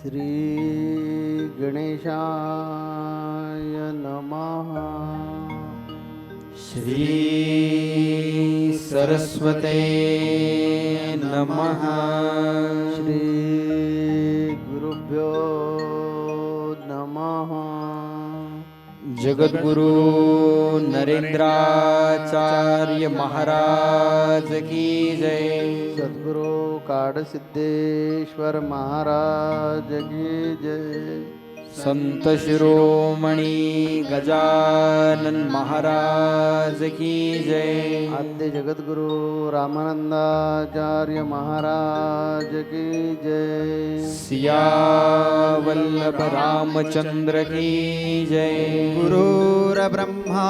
श्री गणेशाय नमः। श्री सरस्वते नमः। श्री गुरुभ्यो नमः। जगद्गुरु नरेंद्राचार्य महाराज की जय। सद्गुरु काडसिद्धेश्वर महाराज की जय। संत शिरोमणी गजानन महाराज की जय। आद्य जगद्गुरु रामानंदाचार्य महाराज की जय। सियावल्लभ रामचंद्र की जय। गुरुर्ब्रह्मा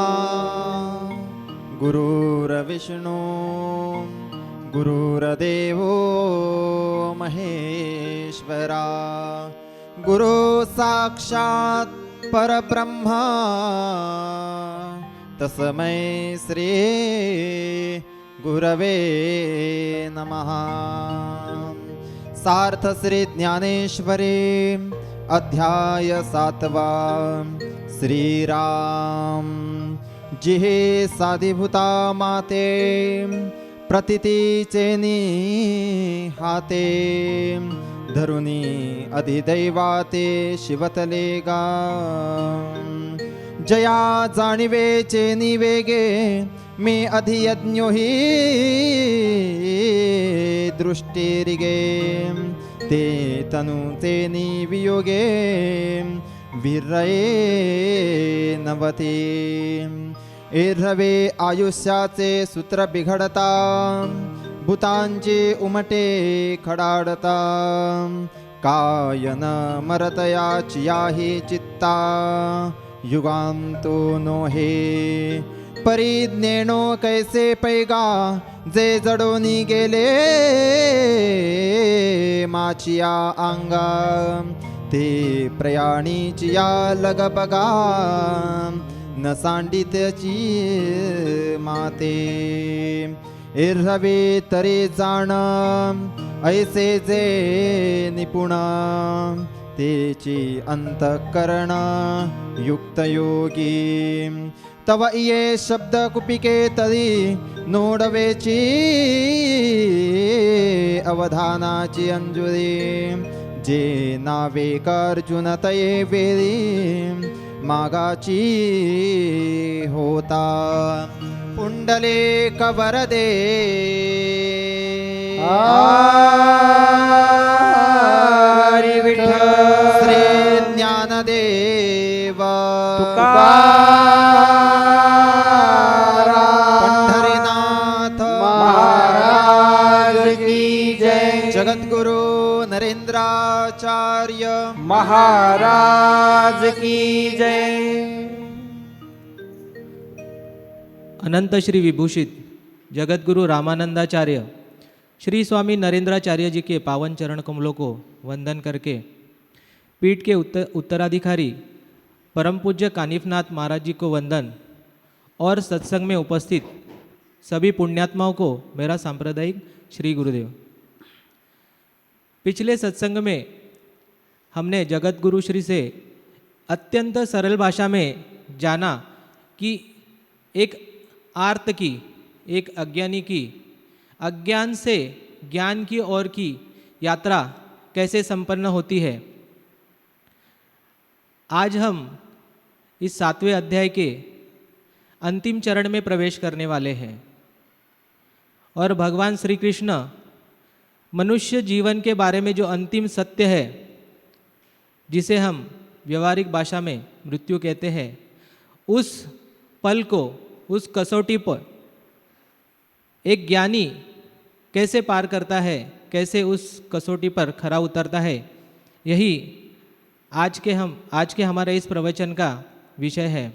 गुरुर्विष्णु गुरुर्देवो महेश्वरा गुरु साक्षात् परब्रह्मा तस्मै श्री गुरवे नमः। सार्थ श्री ज्ञानेश्वरी अध्याय 7वा। श्रीराम जिहे साधिभूता माते प्रतितीचेनी हाते धरुनी अधिदैवाते शिवतले गा जया जाणिवे चेनी वेगे मे अधियज्ञो हि दृष्टिरिगे ते तनु तेनी वियोगे विरये नवते एर्हवे आयुष्याचे सूत्र बिघडता भूतांचे उमटे खडाडता कायन मरतयाची याही चित्ता युगांतो नो हे परिज्ञेनो कैसे पैगा जे जडोनी गेले माचिया अंगा ते प्रयाणीची या लगबगा न सांडितची माते एर्हवे तरी जाण ऐसे जे निपुण तेची अंतःकरण युक्तयोगी तव ये शब्द कुपिके तरी नोडवेची अवधानाची अंजुरी जे नावेक अर्जुन तये वेरी मागाची होता पुंडलिक वरदे हरी विठ्ठल श्री ज्ञानदेव पंढरीनाथ महाराज की जय। जगद्गुरु नरेंद्राचार्य महाराज की जय। अनंत श्री विभूषित जगतगुरु रामानंदाचार्य श्री स्वामी नरेंद्राचार्य जी के पावन चरण कमलों को वंदन करके पीठ के उत्तराधिकारी परम पूज्य कानिफनाथ महाराज जी को वंदन और सत्संग में उपस्थित सभी पुण्यात्माओं को मेरा सांप्रदायिक श्री गुरुदेव। पिछले सत्संग में हमने जगतगुरु श्री से अत्यंत सरल भाषा में जाना कि एक आर्त की, एक अज्ञानी की अज्ञान से ज्ञान की ओर की यात्रा कैसे संपन्न होती है। आज हम इस 7वें अध्याय के अंतिम चरण में प्रवेश करने वाले हैं और भगवान श्री कृष्ण मनुष्य जीवन के बारे में जो अंतिम सत्य है, जिसे हम व्यवहारिक भाषा में मृत्यु कहते हैं, उस पल को, उस कसौटी पर एक ज्ञानी कैसे पार करता है, कैसे उस कसौटी पर खरा उतरता है, यही आज के हमारे इस प्रवचन का विषय है।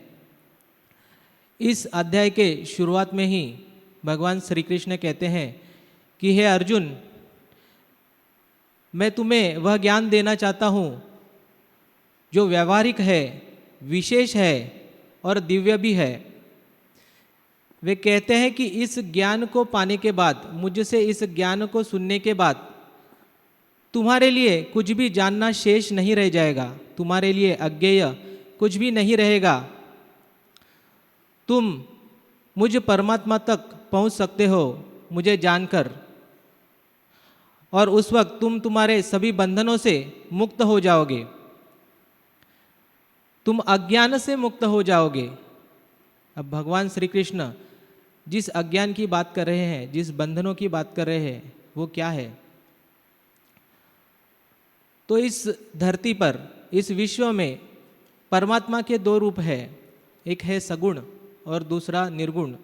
इस अध्याय के शुरुआत में ही भगवान श्री कृष्ण कहते हैं कि हे अर्जुन, मैं तुम्हें वह ज्ञान देना चाहता हूँ जो व्यवहारिक है, विशेष है और दिव्य भी है। वे कहते हैं कि इस ज्ञान को पाने के बाद, मुझसे इस ज्ञान को सुनने के बाद तुम्हारे लिए कुछ भी जानना शेष नहीं रह जाएगा, तुम्हारे लिए अज्ञेय कुछ भी नहीं रहेगा। तुम मुझ परमात्मा तक पहुंच सकते हो मुझे जानकर, और उस वक्त तुम तुम्हारे सभी बंधनों से मुक्त हो जाओगे, तुम अज्ञान से मुक्त हो जाओगे। अब भगवान श्री कृष्ण जिस अज्ञान की बात कर रहे हैं, जिस बंधनों की बात कर रहे हैं, वो क्या है? तो इस धरती पर, इस विश्व में परमात्मा के दो रूप है, एक है सगुण और दूसरा निर्गुण।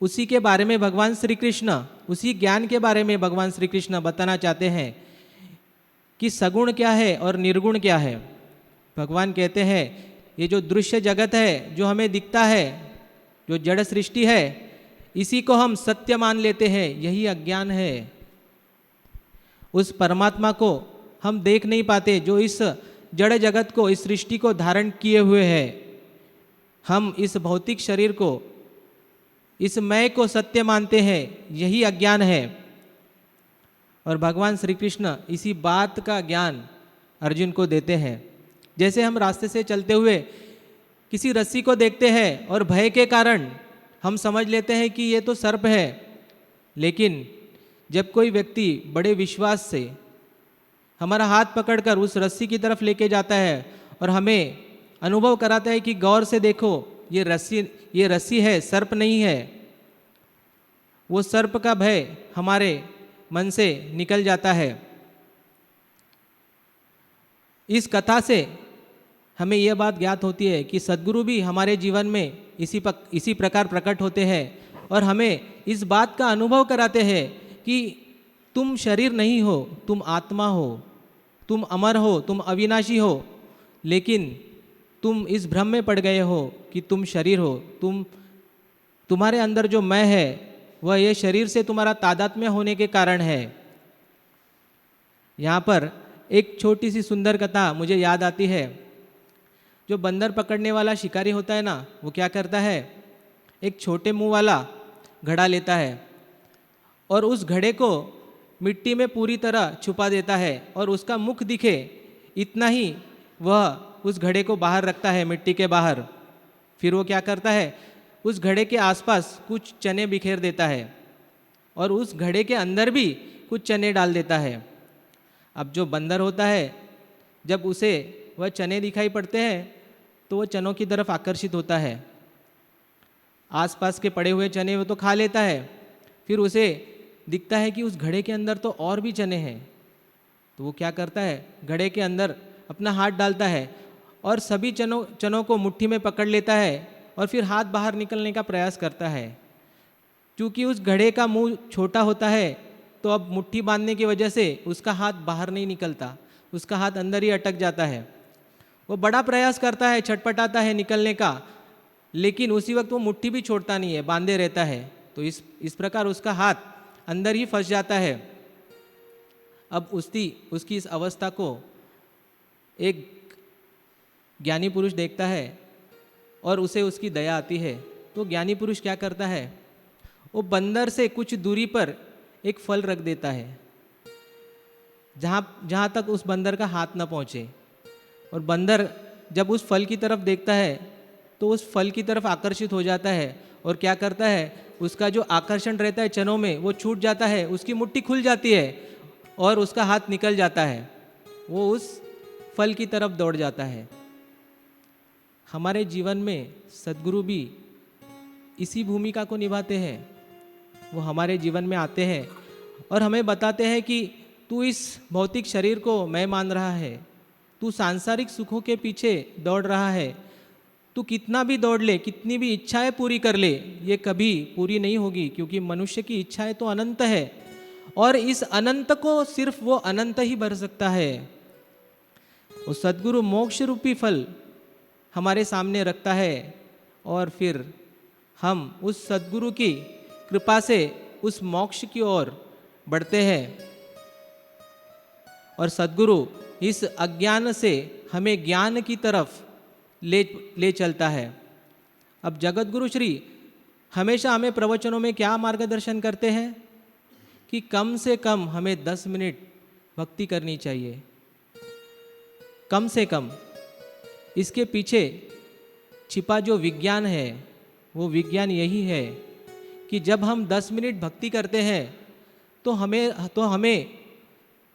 उसी के बारे में भगवान श्री कृष्ण, उसी ज्ञान के बारे में भगवान श्री कृष्ण बताना चाहते हैं कि सगुण क्या है और निर्गुण क्या है। भगवान कहते हैं ये जो दृश्य जगत है, जो हमें दिखता है, जो जड़ सृष्टि है, इसी को हम सत्य मान लेते हैं, यही अज्ञान है। उस परमात्मा को हम देख नहीं पाते जो इस जड़ जगत को, इस सृष्टि को धारण किए हुए है। हम इस भौतिक शरीर को, इस मैं को सत्य मानते हैं, यही अज्ञान है। और भगवान श्री कृष्ण इसी बात का ज्ञान अर्जुन को देते हैं। जैसे हम रास्ते से चलते हुए किसी रस्सी को देखते हैं और भय के कारण हम समझ लेते हैं कि ये तो सर्प है, लेकिन जब कोई व्यक्ति बड़े विश्वास से हमारा हाथ पकड़कर उस रस्सी की तरफ लेके जाता है और हमें अनुभव कराता है कि गौर से देखो ये रस्सी है, सर्प नहीं है, वो सर्प का भय हमारे मन से निकल जाता है। इस कथा से हमें यह बात ज्ञात होती है कि सद्गुरु भी हमारे जीवन में इसी प्रकार प्रकट होते हैं और हमें इस बात का अनुभव कराते हैं कि तुम शरीर नहीं हो, तुम आत्मा हो, तुम अमर हो, तुम अविनाशी हो, लेकिन तुम इस भ्रम में पड़ गए हो कि तुम शरीर हो। तुम्हारे अंदर जो मैं है वह ये शरीर से तुम्हारा तादात्म्य होने के कारण है। यहाँ पर एक छोटी सी सुंदर कथा मुझे याद आती है। जो बंदर पकड़ने वाला शिकारी होता है ना, वो क्या करता है, एक छोटे मुंह वाला घड़ा लेता है और उस घड़े को मिट्टी में पूरी तरह छुपा देता है और उसका मुख दिखे इतना ही वह उस घड़े को बाहर रखता है, मिट्टी के बाहर। फिर वो क्या करता है, उस घड़े के आसपास कुछ चने बिखेर देता है और उस घड़े के अंदर भी कुछ चने डाल देता है। अब जो बंदर होता है, जब उसे वह चने दिखाई पड़ते हैं तो वह चनों की तरफ आकर्षित होता है। आसपास के पड़े हुए चने वो तो खा लेता है, फिर उसे दिखता है कि उस घड़े के अंदर तो और भी चने हैं, तो वो क्या करता है, घड़े के अंदर अपना हाथ डालता है और सभी चनों को मुट्ठी में पकड़ लेता है और फिर हाथ बाहर निकलने का प्रयास करता है। क्योंकि उस घड़े का मुंह छोटा होता है तो अब मुट्ठी बांधने की वजह से उसका हाथ बाहर नहीं निकलता, उसका हाथ अंदर ही अटक जाता है। वो बड़ा प्रयास करता है, छटपटाता है निकलने का, लेकिन उसी वक्त वो मुट्ठी भी छोड़ता नहीं है, बांधे रहता है। तो इस प्रकार उसका हाथ अंदर ही फंस जाता है। अब उसकी इस अवस्था को एक ज्ञानी पुरुष देखता है और उसे उसकी दया आती है। तो ज्ञानी पुरुष क्या करता है, वो बंदर से कुछ दूरी पर एक फल रख देता है जहाँ तक उस बंदर का हाथ न पहुँचे। और बंदर जब उस फल की तरफ देखता है तो उस फल की तरफ आकर्षित हो जाता है और क्या करता है, उसका जो आकर्षण रहता है चनों में वो छूट जाता है, उसकी मुट्ठी खुल जाती है और उसका हाथ निकल जाता है, वो उस फल की तरफ दौड़ जाता है। हमारे जीवन में सद्गुरु भी इसी भूमिका को निभाते हैं। वो हमारे जीवन में आते हैं और हमें बताते हैं कि तू इस भौतिक शरीर को मैं मान रहा है, तू सांसारिक सुखों के पीछे दौड़ रहा है, तू कितना भी दौड़ ले, कितनी भी इच्छाएं पूरी कर ले, ये कभी पूरी नहीं होगी, क्योंकि मनुष्य की इच्छाएं तो अनंत है और इस अनंत को सिर्फ वो अनंत ही भर सकता है। वो सद्गुरु मोक्ष रूपी फल हमारे सामने रखता है और फिर हम उस सद्गुरु की कृपा से उस मोक्ष की ओर बढ़ते हैं और सद्गुरु इस अज्ञान से हमें ज्ञान की तरफ ले चलता है। अब जगत गुरु श्री हमेशा हमें प्रवचनों में क्या मार्गदर्शन करते हैं कि कम से कम हमें 10 मिनट भक्ति करनी चाहिए। कम से कम इसके पीछे छिपा जो विज्ञान है वो विज्ञान यही है कि जब हम 10 मिनट भक्ति करते हैं तो हमें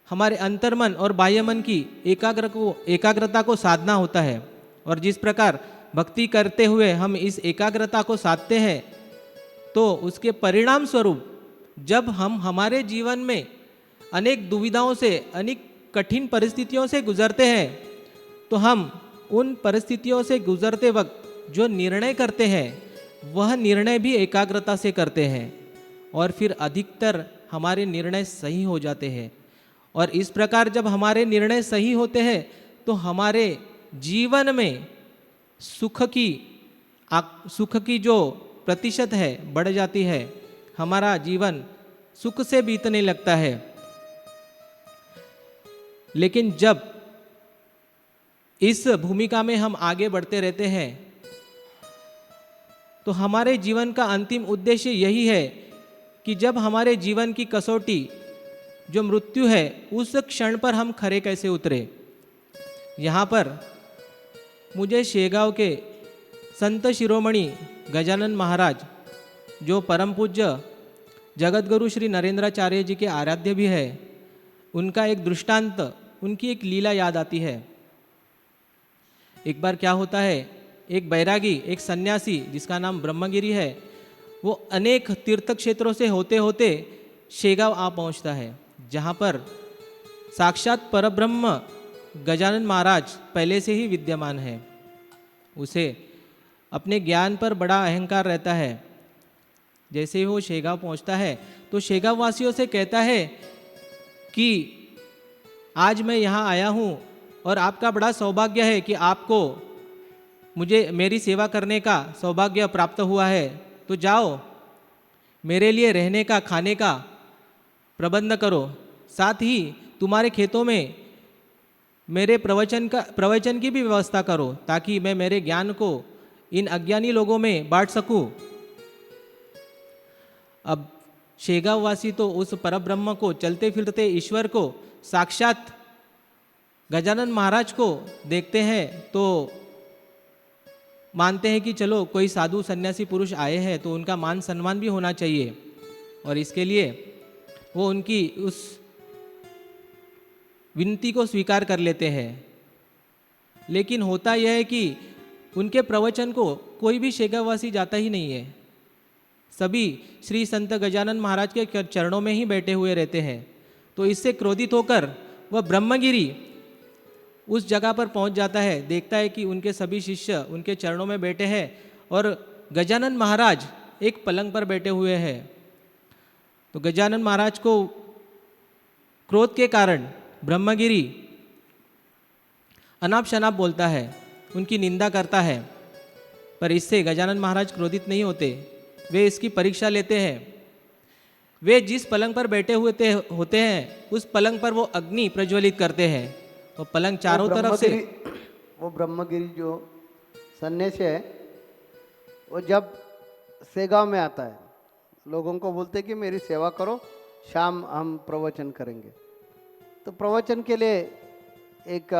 हमारे अंतर्मन और बाह्यमन की एकाग्रता को साधना होता है। और जिस प्रकार भक्ति करते हुए हम इस एकाग्रता को साधते हैं तो उसके परिणाम स्वरूप जब हम हमारे जीवन में अनेक दुविधाओं से, अनेक कठिन परिस्थितियों से गुजरते हैं तो हम उन परिस्थितियों से गुजरते वक्त जो निर्णय करते हैं वह निर्णय भी एकाग्रता से करते हैं और फिर अधिकतर हमारे निर्णय सही हो जाते हैं। और इस प्रकार जब हमारे निर्णय सही होते हैं तो हमारे जीवन में सुख की जो प्रतिशत है बढ़ जाती है, हमारा जीवन सुख से बीतने लगता है। लेकिन जब इस भूमिका में हम आगे बढ़ते रहते हैं तो हमारे जीवन का अंतिम उद्देश्य यही है कि जब हमारे जीवन की कसौटी जो मृत्यु है उस क्षण पर हम खरे कैसे उतरे। यहाँ पर मुझे शेगांव के संत शिरोमणि गजानन महाराज जो परम पूज्य जगतगुरु श्री नरेंद्राचार्य जी के आराध्य भी है, उनका एक दृष्टांत, उनकी एक लीला याद आती है। एक बार क्या होता है, एक बैरागी, एक सन्यासी जिसका नाम ब्रह्मगिरी है, वो अनेक तीर्थ क्षेत्रों से होते होते शेगांव आ पहुंचता है, जहाँ पर साक्षात परब्रह्म गजानन महाराज पहले से ही विद्यमान है। उसे अपने ज्ञान पर बड़ा अहंकार रहता है। जैसे ही वो शेगांव पहुंचता है तो शेगांव वासियों से कहता है कि आज मैं यहाँ आया हूँ और आपका बड़ा सौभाग्य है कि आपको मुझे मेरी सेवा करने का सौभाग्य प्राप्त हुआ है, तो जाओ मेरे लिए रहने का, खाने का प्रबंध करो, साथ ही तुम्हारे खेतों में मेरे प्रवचन की भी व्यवस्था करो ताकि मैं मेरे ज्ञान को इन अज्ञानी लोगों में बांट सकूं। अब शेगांव वासी तो उस परब्रह्म को, चलते फिरते ईश्वर को, साक्षात गजानन महाराज को देखते हैं तो मानते हैं कि चलो कोई साधु सन्यासी पुरुष आए हैं तो उनका मान सम्मान भी होना चाहिए, और इसके लिए वो उनकी उस विनती को स्वीकार कर लेते हैं। लेकिन होता यह है कि उनके प्रवचन को कोई भी शेगांववासी जाता ही नहीं है। सभी श्री संत गजानन महाराज के चरणों में ही बैठे हुए रहते हैं। तो इससे क्रोधित होकर वह ब्रह्मगिरी उस जगह पर पहुंच जाता है, देखता है कि उनके सभी शिष्य उनके चरणों में बैठे हैं और गजानन महाराज एक पलंग पर बैठे हुए हैं। तो गजानन महाराज को क्रोध के कारण ब्रह्मगिरी अनाप शनाप बोलता है, उनकी निंदा करता है, पर इससे गजानन महाराज क्रोधित नहीं होते। वे इसकी परीक्षा लेते हैं। वे जिस पलंग पर बैठे हुए होते हैं उस पलंग पर वो अग्नि प्रज्वलित करते हैं। तो पलंग चारों तरफ से, वो ब्रह्मगिरी जो सन्यासी है वो जब शेगांव में आता है, लोगों को बोलते कि मेरी सेवा करो, शाम हम प्रवचन करेंगे। तो प्रवचन के लिए एक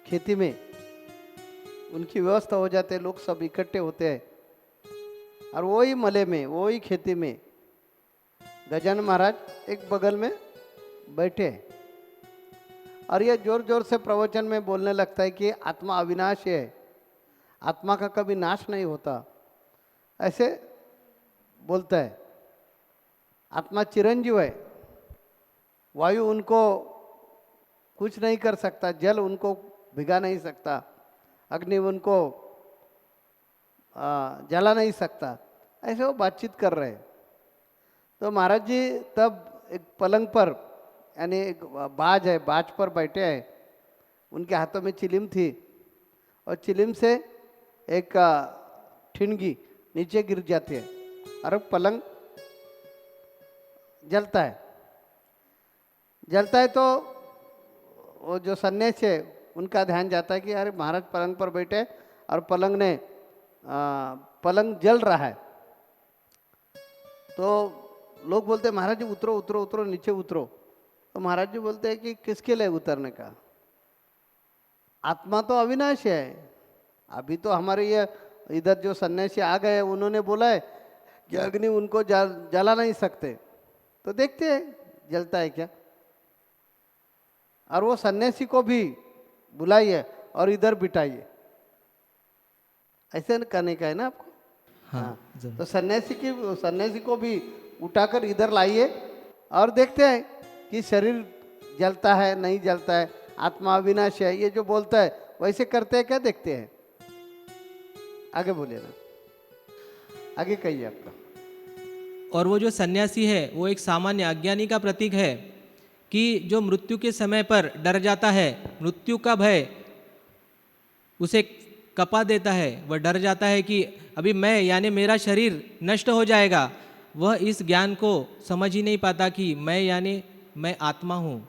खेती में उनकी व्यवस्था हो जाती है, लोग सब इकट्ठे होते हैं और वही मले में, वही खेती में गजानन महाराज एक बगल में बैठे हैं और ये जोर जोर से प्रवचन में बोलने लगता है कि आत्मा अविनाशी है, आत्मा का कभी नाश नहीं होता, ऐसे बोलता है। आत्मा चिरंजीव है, वायु उनको कुछ नहीं कर सकता, जल उनको भिगा नहीं सकता, अग्नि उनको जला नहीं सकता, ऐसे वो बातचीत कर रहे हैं। तो महाराज जी तब एक पलंग पर, यानी एक बाज है, बाज पर बैठे हैं, उनके हाथों में चिलिम थी और चिलिम से एक ठिनगी नीचे गिर जाती है और पलंग जलता है। जलता है तो वो जो सन्यासी है उनका ध्यान जाता है कि अरे महाराज पलंग पर बैठे और पलंग जल रहा है। तो लोग बोलते महाराज जी उतरो उतरो उतरो, नीचे उतरो, तो महाराज जी बोलते हैं कि किसके लिए उतरने का? आत्मा तो अविनाशी है। अभी तो हमारे ये इधर जो सन्यासी आ गए उन्होंने बोला है कि अग्नि उनको जला नहीं सकते, तो देखते हैं जलता है क्या। और वो सन्यासी को भी बुलाइए और इधर बिठाइए, ऐसे करने का है ना आपको। हाँ जरूर। तो सन्यासी को भी उठाकर इधर लाइए और देखते हैं कि शरीर जलता है नहीं जलता है, आत्मा अविनाशी है, ये जो बोलता है वैसे करते हैं क्या, देखते हैं। आगे बोलिए ना, आगे कहिए आपका। और वो जो सन्यासी है वो एक सामान्य अज्ञानी का प्रतीक है कि जो मृत्यु के समय पर डर जाता है, मृत्यु का भय उसे कपा देता है, वह डर जाता है कि अभी मैं यानी मेरा शरीर नष्ट हो जाएगा। वह इस ज्ञान को समझ ही नहीं पाता कि मैं यानी मैं आत्मा हूँ।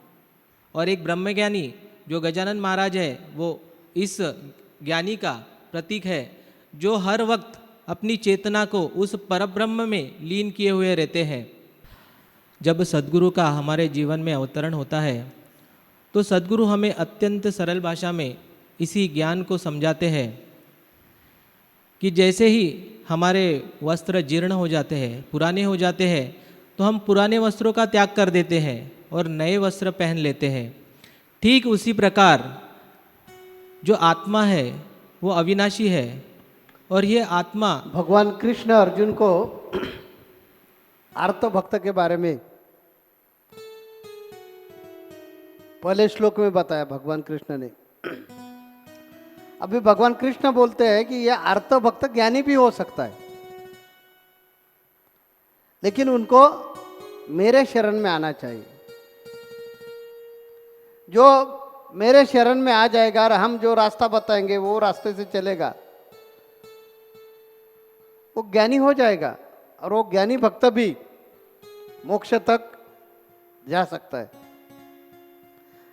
और एक ब्रह्मज्ञानी जो गजानन महाराज है वो इस ज्ञानी का प्रतीक है, जो हर वक्त अपनी चेतना को उस परब्रह्म में लीन किए हुए रहते हैं। जब सद्गुरु का हमारे जीवन में अवतरण होता है तो सद्गुरु हमें अत्यंत सरल भाषा में इसी ज्ञान को समझाते हैं कि जैसे ही हमारे वस्त्र जीर्ण हो जाते हैं, पुराने हो जाते हैं, तो हम पुराने वस्त्रों का त्याग कर देते हैं और नए वस्त्र पहन लेते हैं। ठीक उसी प्रकार जो आत्मा है वो अविनाशी है और ये आत्मा भगवान कृष्ण अर्जुन को आर्त भक्त के बारे में पहले श्लोक में बताया भगवान कृष्ण ने। अभी भगवान कृष्ण बोलते हैं कि यह आर्त भक्त ज्ञानी भी हो सकता है, लेकिन उनको मेरे शरण में आना चाहिए। जो मेरे शरण में आ जाएगा और हम जो रास्ता बताएंगे वो रास्ते से चलेगा, वो ज्ञानी हो जाएगा और वो ज्ञानी भक्त भी मोक्ष तक जा सकता है।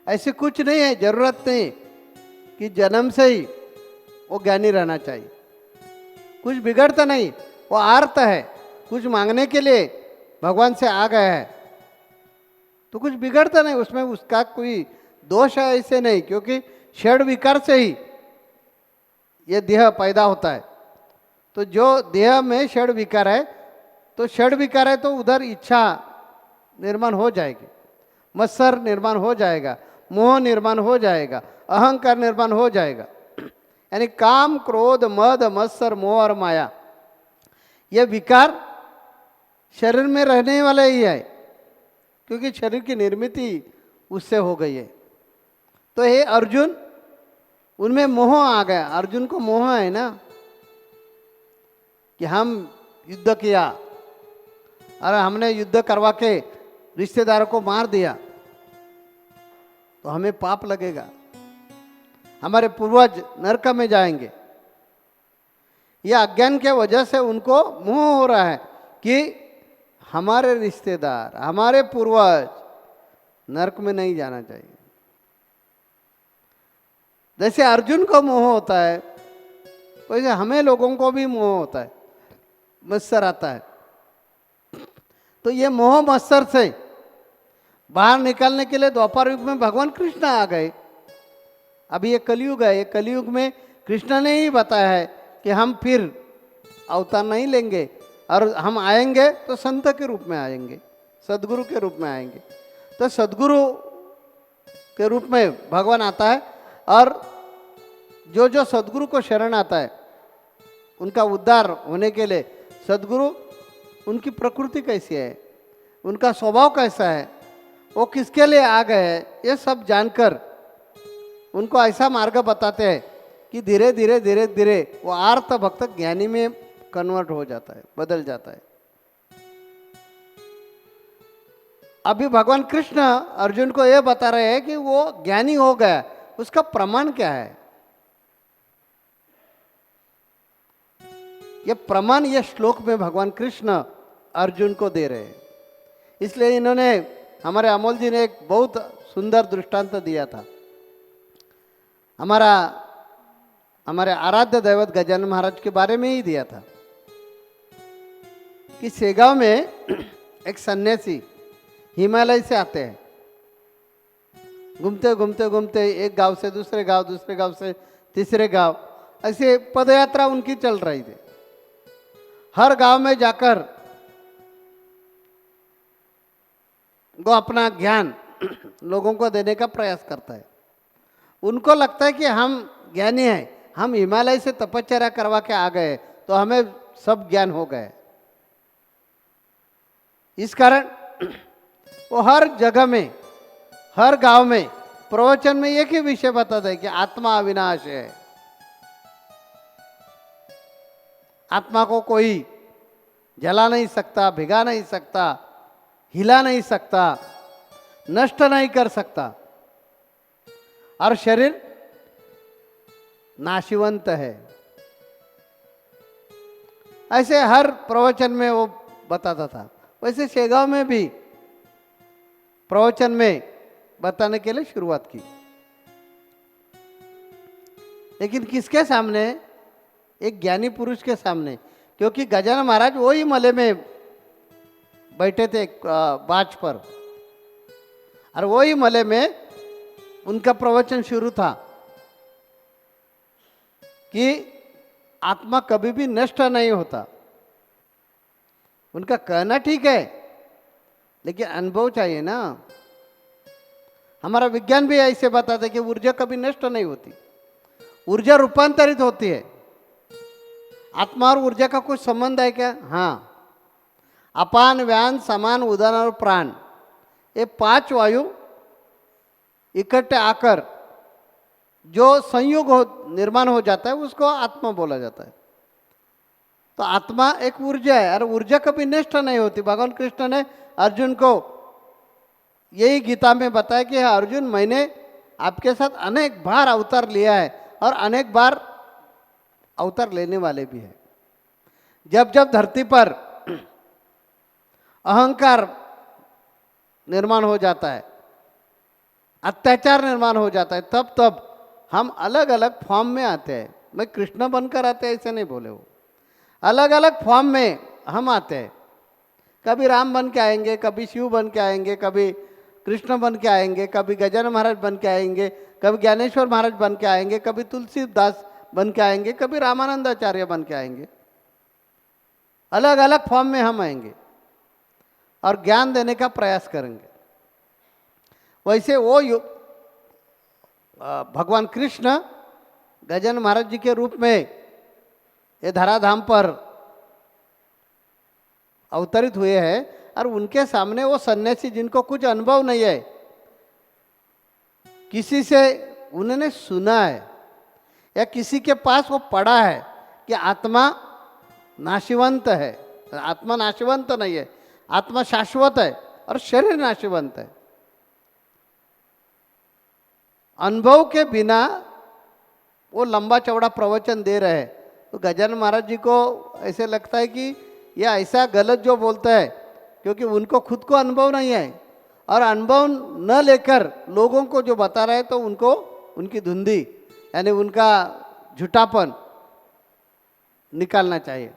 ऐसे कुछ नहीं है, जरूरत नहीं कि जन्म से ही वो ज्ञानी रहना चाहिए। कुछ बिगड़ता नहीं, वो आर्त है, कुछ मांगने के लिए भगवान से आ गया है तो कुछ बिगड़ता नहीं, उसमें उसका कोई दोष है ऐसे नहीं, क्योंकि षड विकार से ही ये देह पैदा होता है। तो जो देह में षड विकार है, तो षड विकार है तो उधर इच्छा निर्माण हो जाएगी, मत्सर निर्माण हो जाएगा, मोह निर्माण हो जाएगा, अहंकार निर्माण हो जाएगा। यानी काम क्रोध मद मत्सर मोह और माया, ये विकार शरीर में रहने वाला ही है, क्योंकि शरीर की निर्मित उससे हो गई है। तो हे अर्जुन, उनमें मोह आ गया। अर्जुन को मोह है ना कि हम युद्ध किया और हमने युद्ध करवा के रिश्तेदारों को मार दिया तो हमें पाप लगेगा, हमारे पूर्वज नरक में जाएंगे। यह अज्ञान के वजह से उनको मोह हो रहा है कि हमारे रिश्तेदार, हमारे पूर्वज नरक में नहीं जाना चाहिए। जैसे अर्जुन को मोह होता है वैसे हमें लोगों को भी मोह होता है, मत्सर आता है। तो ये मोह मत्सर से बाहर निकालने के लिए द्वापर युग में भगवान कृष्ण आ गए। अभी ये कलयुग है, ये कलयुग में कृष्ण ने ही बताया है कि हम फिर अवतार नहीं लेंगे और हम आएंगे तो संत के रूप में आएंगे, सदगुरु के रूप में आएंगे। तो सदगुरु के रूप में भगवान आता है और जो जो सदगुरु को शरण आता है उनका उद्धार होने के लिए सदगुरु, उनकी प्रकृति कैसी है, उनका स्वभाव कैसा है, वो किसके लिए आ गए हैं, ये सब जानकर उनको ऐसा मार्ग बताते हैं कि धीरे धीरे धीरे धीरे वो आर्त भक्त ज्ञानी में कन्वर्ट हो जाता है, बदल जाता है। अभी भगवान कृष्ण अर्जुन को यह बता रहे हैं कि वो ज्ञानी हो गया, उसका प्रमाण क्या है। ये प्रमाण ये श्लोक में भगवान कृष्ण अर्जुन को दे रहे हैं। इसलिए इन्होंने, हमारे अमोल जी ने एक बहुत सुंदर दृष्टांत दिया था। हमारे आराध्य दैवत गजानन महाराज के बारे में ही दिया था कि सेगांव में एक सन्यासी हिमालय से आते हैं घूमते घूमते घूमते एक गांव से दूसरे गांव से तीसरे गांव, ऐसे पदयात्रा उनकी चल रही थी। हर गांव में जाकर वो अपना ज्ञान लोगों को देने का प्रयास करता है। उनको लगता है कि हम ज्ञानी हैं, हम हिमालय से तपश्चर्या करवा के आ गए तो हमें सब ज्ञान हो गए। इस कारण वो हर जगह में, हर गांव में प्रवचन में एक ही विषय बताता है कि आत्मा अविनाश है। आत्मा को कोई जला नहीं सकता, भिगा नहीं सकता, हिला नहीं सकता, नष्ट नहीं कर सकता, और शरीर नाशिवंत है। ऐसे हर प्रवचन में वो बताता था। वैसे शेगांव में भी प्रवचन में बताने के लिए शुरुआत की, लेकिन किसके सामने? एक ज्ञानी पुरुष के सामने, क्योंकि गजानन महाराज वही मले में बैठे थे बाज पर, और वही मले में उनका प्रवचन शुरू था कि आत्मा कभी भी नष्ट नहीं होता। उनका कहना ठीक है, लेकिन अनुभव चाहिए ना। हमारा विज्ञान भी ऐसे बताता है कि ऊर्जा कभी नष्ट नहीं होती, ऊर्जा रूपांतरित होती है। आत्मा और ऊर्जा का कुछ संबंध है क्या? हाँ, अपान, व्यान, समान, उदान और प्राण, ये 5 वायु इकट्ठे आकर जो संयोग निर्माण हो जाता है उसको आत्मा बोला जाता है। तो आत्मा एक ऊर्जा है और ऊर्जा कभी नष्ट नहीं होती। भगवान कृष्ण ने अर्जुन को यही गीता में बताया कि अर्जुन, मैंने आपके साथ अनेक बार अवतार लिया है और अनेक बार अवतार लेने वाले भी हैं। जब जब धरती पर अहंकार निर्माण हो जाता है, अत्याचार निर्माण हो जाता है, तब तब हम अलग अलग फॉर्म में आते हैं। मैं कृष्ण बनकर आते हैं ऐसे नहीं बोले, वो अलग अलग फॉर्म में हम आते हैं। कभी राम बन के आएंगे, कभी शिव बन के आएंगे, कभी कृष्ण बन के आएंगे, कभी गजानन महाराज बन के आएंगे, कभी ज्ञानेश्वर महाराज बन के आएंगे, कभी तुलसीदास बन के आएंगे, कभी रामानंदाचार्य बन के आएंगे। अलग अलग फॉर्म में हम आएंगे और ज्ञान देने का प्रयास करेंगे। वैसे वो भगवान कृष्ण गजानन महाराज जी के रूप में ये धराधाम पर अवतरित हुए हैं, और उनके सामने वो सन्यासी जिनको कुछ अनुभव नहीं है, किसी से उन्होंने सुना है या किसी के पास वो पढ़ा है कि आत्मा नाशिवंत है। आत्मा नाशिवंत नहीं है, आत्मा शाश्वत है और शरीर नाशिवंत है। अनुभव के बिना वो लंबा चौड़ा प्रवचन दे रहे हैं, तो गजानन महाराज जी को ऐसे लगता है कि यह ऐसा गलत जो बोलता है, क्योंकि उनको खुद को अनुभव नहीं है और अनुभव न लेकर लोगों को जो बता रहे हैं तो उनको उनकी धुंधी यानी उनका झूठापन निकालना चाहिए।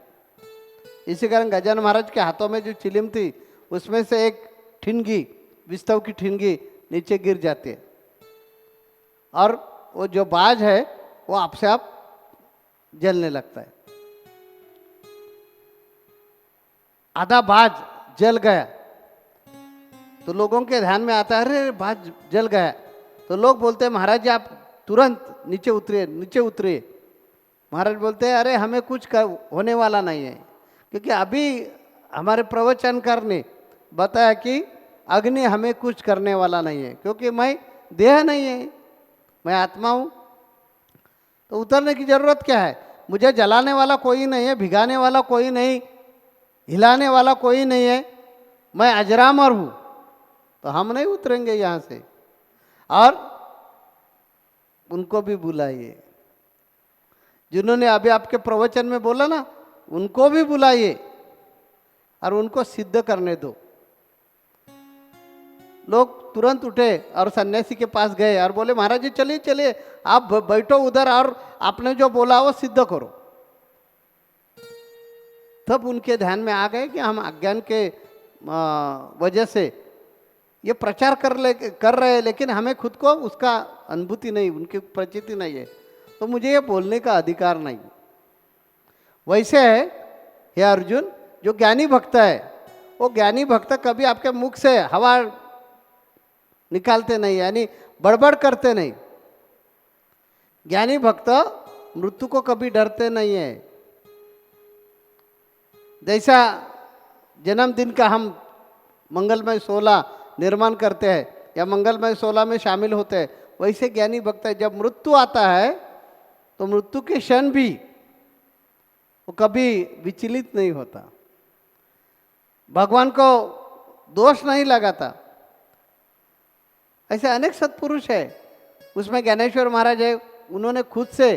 इसी कारण गजानन महाराज के हाथों में जो चिलिम थी उसमें से एक ठिनगी, विस्तव की ठिनगी नीचे गिर जाती है और वो जो बाज है वो आपसे आप जलने लगता है। आधा बाज जल गया तो लोगों के ध्यान में आता है, अरे बाज जल गया। तो लोग बोलते हैं, महाराज जी आप तुरंत नीचे उतरिए, नीचे उतरिए। महाराज बोलते हैं, अरे हमें कुछ होने वाला नहीं है, क्योंकि अभी हमारे प्रवचनकार ने बताया कि अग्नि हमें कुछ करने वाला नहीं है, क्योंकि मैं देह नहीं है, मैं आत्मा हूँ। तो उतरने की जरूरत क्या है? मुझे जलाने वाला कोई नहीं है, भिगाने वाला कोई नहीं, हिलाने वाला कोई नहीं है, मैं अजरामर हूँ। तो हम नहीं उतरेंगे यहाँ से। और उनको भी बुलाइए, जिन्होंने अभी आपके प्रवचन में बोला ना, उनको भी बुलाइए और उनको सिद्ध करने दो। लोग तुरंत उठे और सन्यासी के पास गए और बोले, महाराज जी चलिए चलिए, आप बैठो उधर और आपने जो बोला वो सिद्ध करो। तब उनके ध्यान में आ गए कि हम अज्ञान के वजह से ये प्रचार कर रहे हैं, लेकिन हमें खुद को उसका अनुभूति नहीं, उनकी प्रचिति नहीं है, तो मुझे ये बोलने का अधिकार नहीं। वैसे है हे अर्जुन, जो ज्ञानी भक्त है, वो ज्ञानी भक्त कभी आपके मुख से हवा निकालते नहीं, यानी बड़बड़ करते नहीं। ज्ञानी भक्त मृत्यु को कभी डरते नहीं है। जैसा जन्मदिन का हम मंगलमय 16 निर्माण करते हैं या मंगलमय 16 में शामिल होते हैं, वैसे ज्ञानी भक्त है जब मृत्यु आता है तो मृत्यु के क्षण भी वो कभी विचलित नहीं होता, भगवान को दोष नहीं लगाता। ऐसे अनेक सत्पुरुष है, उसमें ज्ञानेश्वर महाराज है, उन्होंने खुद से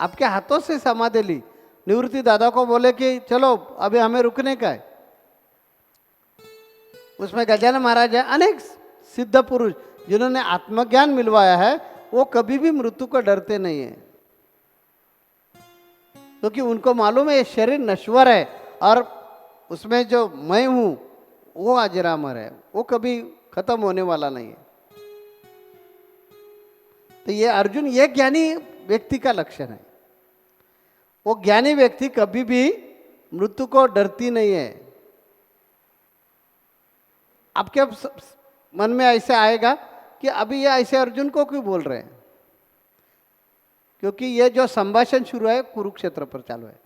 आपके हाथों से समाधि ली। निवृत्ति दादा को बोले कि चलो अभी हमें रुकने का है। उसमें गजानन महाराज है, अनेक सिद्ध पुरुष जिन्होंने आत्मज्ञान मिलवाया है, वो कभी भी मृत्यु को डरते नहीं है, क्योंकि उनको मालूम है ये शरीर नश्वर है और उसमें जो मैं हूं वो अजरामर है, वो कभी खत्म होने वाला नहीं है। तो ये अर्जुन, ये ज्ञानी व्यक्ति का लक्षण है। वो ज्ञानी व्यक्ति कभी भी मृत्यु को डरती नहीं है। आपके मन में ऐसे आएगा कि अभी ये ऐसे अर्जुन को क्यों बोल रहे हैं, क्योंकि ये जो संभाषण शुरू है कुरुक्षेत्र पर चालू है।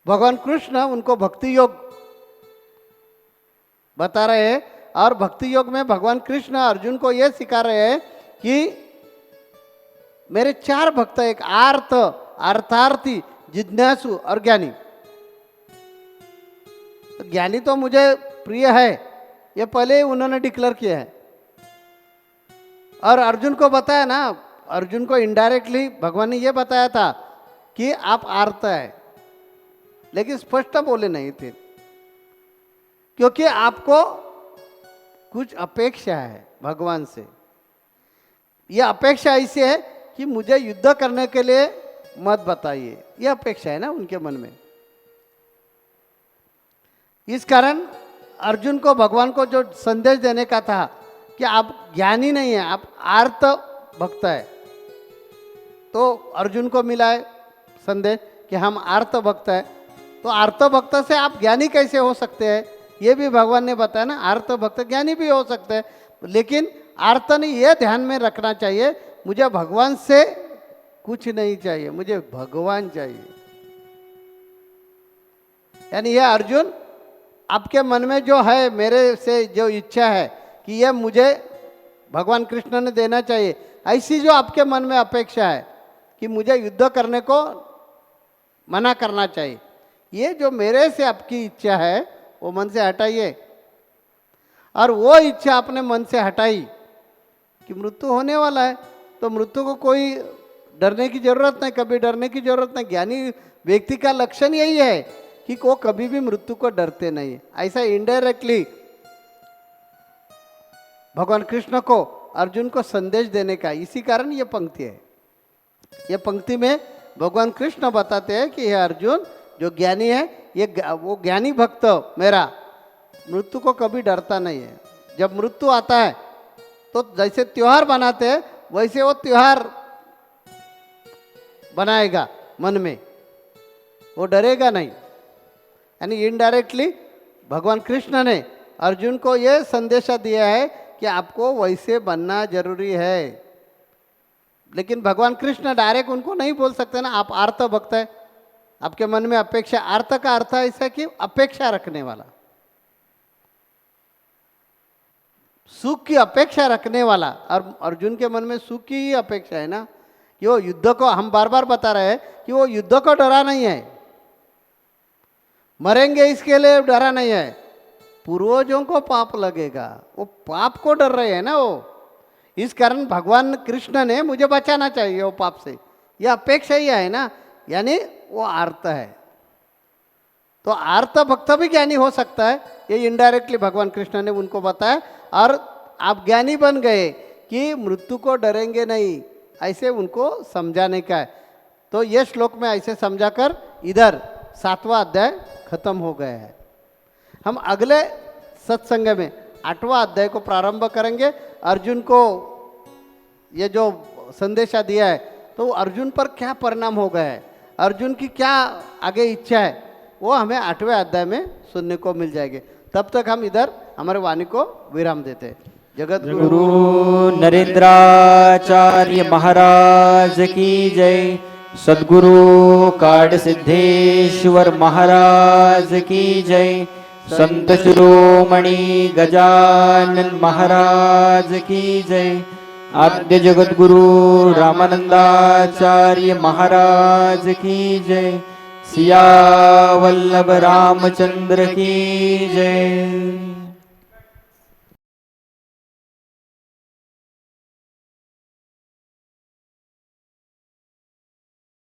भगवान कृष्ण उनको भक्ति योग बता रहे हैं और भक्ति योग में भगवान कृष्ण अर्जुन को यह सिखा रहे हैं कि मेरे 4 भक्त, एक आर्त, अर्थार्थी, जिज्ञासु और ज्ञानी। तो ज्ञानी तो मुझे प्रिय है, ये पहले ही उन्होंने डिक्लेयर किया है। और अर्जुन को बताया ना, अर्जुन को इनडायरेक्टली भगवान ने ये बताया था कि आप आर्त है, लेकिन स्पष्ट बोले नहीं थे, क्योंकि आपको कुछ अपेक्षा है भगवान से। ये अपेक्षा ऐसी है कि मुझे युद्ध करने के लिए मत बताइए, ये अपेक्षा है ना उनके मन में। इस कारण अर्जुन को भगवान को जो संदेश देने का था कि आप ज्ञानी नहीं है, आप आर्त भक्त है, तो अर्जुन को मिला है संदेश कि हम आर्त भक्त है। तो आर्त भक्त से आप ज्ञानी कैसे हो सकते हैं, ये भी भगवान ने बताया ना। आर्त भक्त ज्ञानी भी हो सकते हैं, लेकिन आर्त ने यह ध्यान में रखना चाहिए, मुझे भगवान से कुछ नहीं चाहिए, मुझे भगवान चाहिए। यानी यह अर्जुन, आपके मन में जो है, मेरे से जो इच्छा है कि यह मुझे भगवान कृष्ण ने देना चाहिए, ऐसी जो आपके मन में अपेक्षा है कि मुझे युद्ध करने को मना करना चाहिए, ये जो मेरे से आपकी इच्छा है वो मन से हटाइए। और वो इच्छा अपने मन से हटाई कि मृत्यु होने वाला है, तो मृत्यु को कोई डरने की जरूरत नहीं, कभी डरने की जरूरत नहीं। ज्ञानी व्यक्ति का लक्षण यही है कि वो कभी भी मृत्यु को डरते नहीं। ऐसा इनडायरेक्टली भगवान कृष्ण को अर्जुन को संदेश देने का, इसी कारण ये पंक्ति है। ये पंक्ति में भगवान कृष्ण बताते हैं कि हे अर्जुन, जो ज्ञानी है, ये वो ज्ञानी भक्त मेरा मृत्यु को कभी डरता नहीं है। जब मृत्यु आता है तो जैसे त्योहार बनाते हैं वैसे वो त्योहार बनाएगा मन में, वो डरेगा नहीं। यानी इनडायरेक्टली भगवान कृष्ण ने अर्जुन को यह संदेशा दिया है कि आपको वैसे बनना जरूरी है। लेकिन भगवान कृष्ण डायरेक्ट उनको नहीं बोल सकते ना, आप आर्त भक्त है, आपके मन में अपेक्षा। आर्त का अर्थ ऐसा कि अपेक्षा रखने वाला, सुख की अपेक्षा रखने वाला। और अर्जुन के मन में सुख की ही अपेक्षा है ना, कि वो युद्ध को, हम बार बार बता रहे हैं कि वो युद्ध को डरा नहीं है, मरेंगे इसके लिए डरा नहीं है, पूर्वजों को पाप लगेगा, वो पाप को डर रहे हैं ना वो। इस कारण भगवान कृष्ण ने मुझे बचाना चाहिए वो पाप से, यह अपेक्षा ही है ना, यानी वो आर्त है। तो आर्त भक्त भी ज्ञानी हो सकता है, ये इनडायरेक्टली भगवान कृष्ण ने उनको बताया। और आप ज्ञानी बन गए कि मृत्यु को डरेंगे नहीं, ऐसे उनको समझाने का है। तो ये श्लोक में ऐसे समझाकर इधर 7वां अध्याय खत्म हो गया है। हम अगले सत्संग में 8वां अध्याय को प्रारंभ करेंगे। अर्जुन को ये जो संदेशा दिया है तो अर्जुन पर क्या परिणाम हो गया है, अर्जुन की क्या आगे इच्छा है, वो हमें 8वें अध्याय में सुनने को मिल जाएगी। तब तक हम इधर हमारे वाणी को विराम देते हैं। जगत गुरु नरेंद्राचार्य महाराज की जय। सद्गुरु काड सिद्धेश्वर महाराज की जय। संत शिरोमणि गजानन महाराज की जय। आद्य जगत गुरु रामानंदाचार्य महाराज की जय। सिया वल्लभ रामचंद्र की जय।